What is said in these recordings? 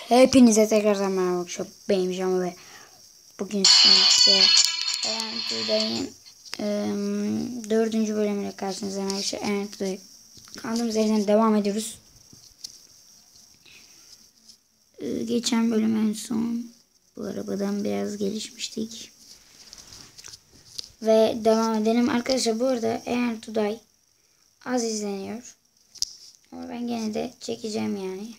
Hepinize tekrardan merhaba arkadaşlar. Benim Cama ve bugün size Erentuday'ın 4. bölümüyle karşınızdayım arkadaşlar. Erentuday kaldığımız yerden devam ediyoruz. Geçen bölüm en son bu arabadan biraz gelişmiştik. Ve devam edelim. Arkadaşlar bu arada Erentuday az izleniyor. Ama ben gene de çekeceğim yani.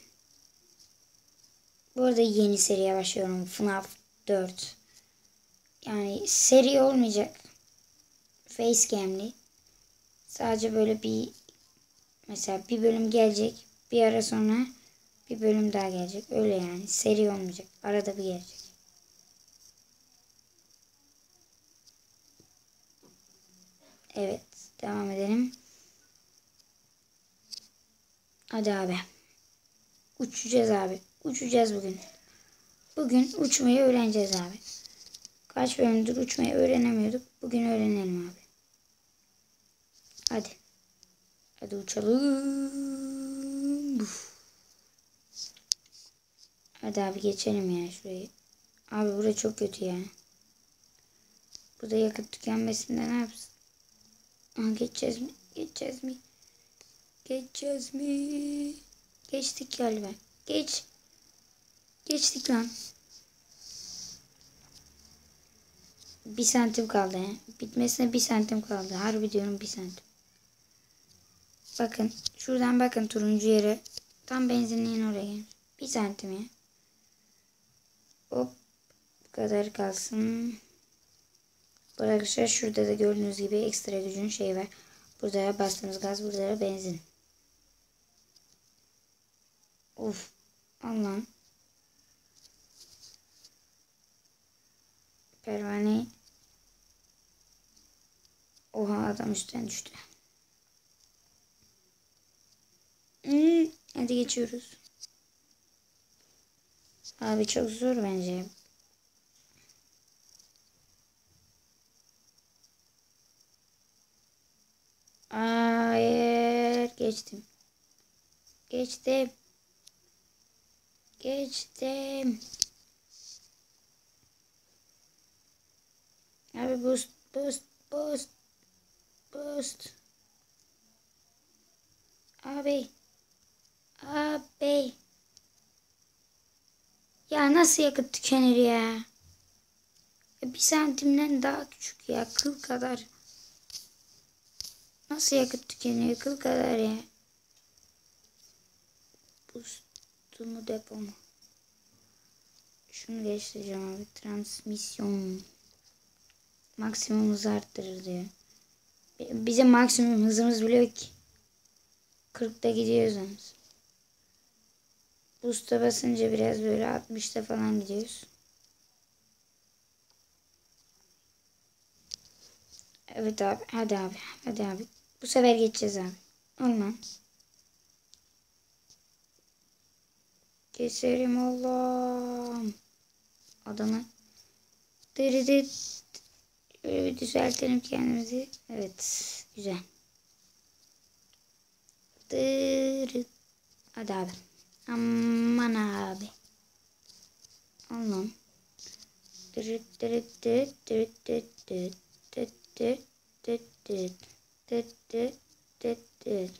Bu arada yeni seriye başlıyorum. FNAF 4. Yani seri olmayacak. Facecam'li. Sadece böyle mesela bir bölüm gelecek. Bir ara sonra bir bölüm daha gelecek. Öyle yani. Seri olmayacak. Arada bir gelecek. Evet. Devam edelim. Hadi abi. Uçacağız abi. Uçacağız bugün. Bugün uçmayı öğreneceğiz abi. Kaç bölümdür uçmayı öğrenemiyorduk. Bugün öğrenelim abi. Hadi. Hadi uçalım. Hadi abi geçelim ya şurayı. Abi burası çok kötü ya. Burada yakıt tükenmesinde ne yapsın? Aha, geçeceğiz mi? Geçeceğiz mi? Geçeceğiz mi? Geçtik galiba. Geçtik lan. 1 santim kaldı he. Bitmesine 1 santim kaldı. Harbi diyorum 1 santim. Bakın. Şuradan bakın turuncu yere. Tam benzinliğin oraya gelmiş. 1 santim ya. Hop. Bu kadar kalsın. Bu arkadaşlar şurada da gördüğünüz gibi ekstra gücün şeyi var. Burada bastığımız gaz, burada benzin. Of. Allah'ım. Pervane. Oha adam üstten düştü. Hadi geçiyoruz. Abi çok zor bence. Hayır. Geçtim. Geçtim. Geçtim. Abi boost. Boost. Boost. Boost. Abi. Abi. Ya nasıl yakıt tükenir ya? 1 santimden daha küçük ya. Kıl kadar. Nasıl yakıt tükeniyor? Kıl kadar ya. Boostu mu depo mu? Şunu değiştireceğim abi. Transmisyon. Maksimum hızı arttırır diyor. Bizim maksimum hızımız bile yok ki. 40'ta gidiyoruz yalnız. Boost'a basınca biraz böyle 60'ta falan gidiyoruz. Evet abi. Hadi abi. Hadi abi. Bu sefer geçeceğiz abi. Olmam. Keserim Allah'ım. Adamı. Dırıdıt. Böyle bir düzeltelim kendimizi. Evet. Güzel. Dırıt. Hadi abi. Aman abi. Allah'ım. Dırıt dırıt dırıt dırıt dırıt dırıt dırıt dırıt dırıt dırıt dırıt dırıt dırıt.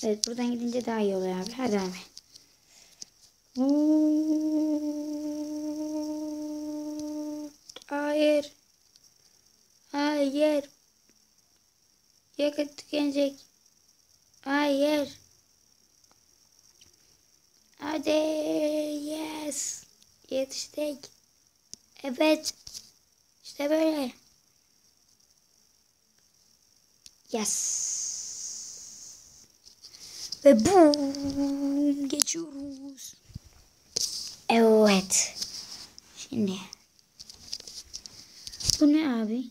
Evet buradan gidince daha iyi oluyor abi. Hadi abi. Hayır. Hayır. Yakıt tükenecek. Hayır. Hadi. Yes. Yetiştik. Evet. İşte böyle. Yes. Ve boom. Geçiyoruz. Evet. Şimdi. Bu ne abi?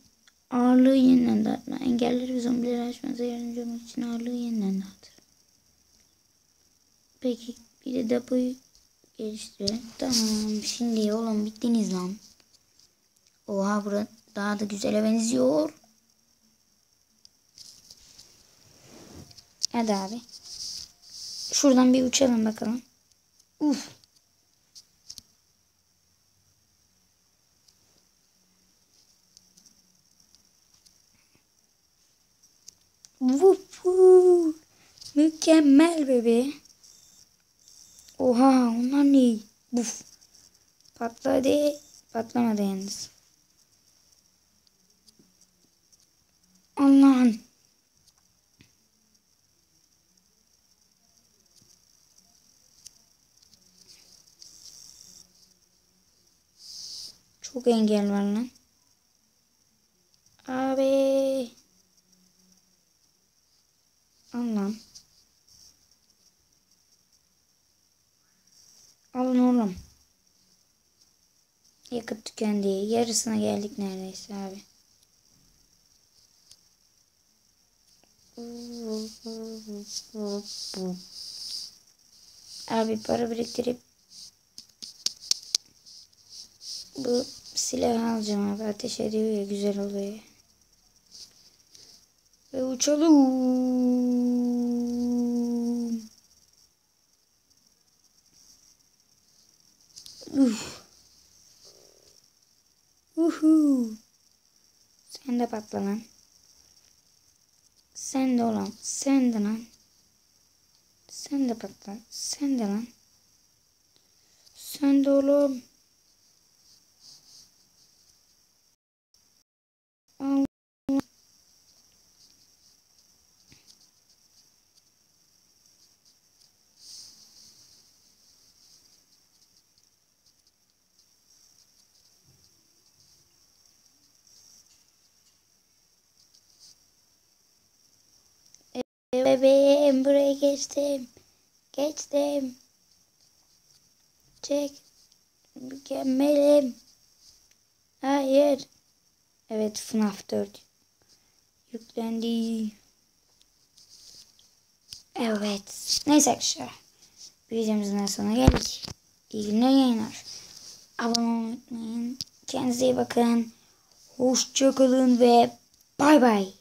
Ağırlığı yeniden dağıtma. Engelleri ve zombileri aşmanıza yardımcı olmak için ağırlığı yeniden dağıtır. Peki bir de depoyu geliştirelim. Tamam şimdi oğlum bittiniz lan. Oha bura daha da güzele benziyor. Hadi abi. Şuradan bir uçalım bakalım. Uf. Vupu. Mükemmel bebe. Oha onlar ne? Buf. Patladı. Patlamadı yalnız. Allah'ım. Çok engel var lan. Abi. Allah'ım. Alın oğlum. Yakıt tükendi. Yarısına geldik neredeyse abi. Abi para biriktirip bu silahı alacağım abi. Ateş ediyor ya, güzel oluyor. Ve uçalım. Uhu. Sen de patla lan. Sen de olan. Sen de lan. Sen de patla. Sen de lan. Sen de oğlum. Bebeğim buraya geçtim. Geçtim. Çek. Mükemmelim. Hayır. Evet, FNAF 4 yüklendi. Evet. Neyse arkadaşlar. Videomuzun sonuna geldik. İyi günler, yayınlar. Abone olmayı unutmayın. Kendinize iyi bakın. Hoşça kalın ve bay bay.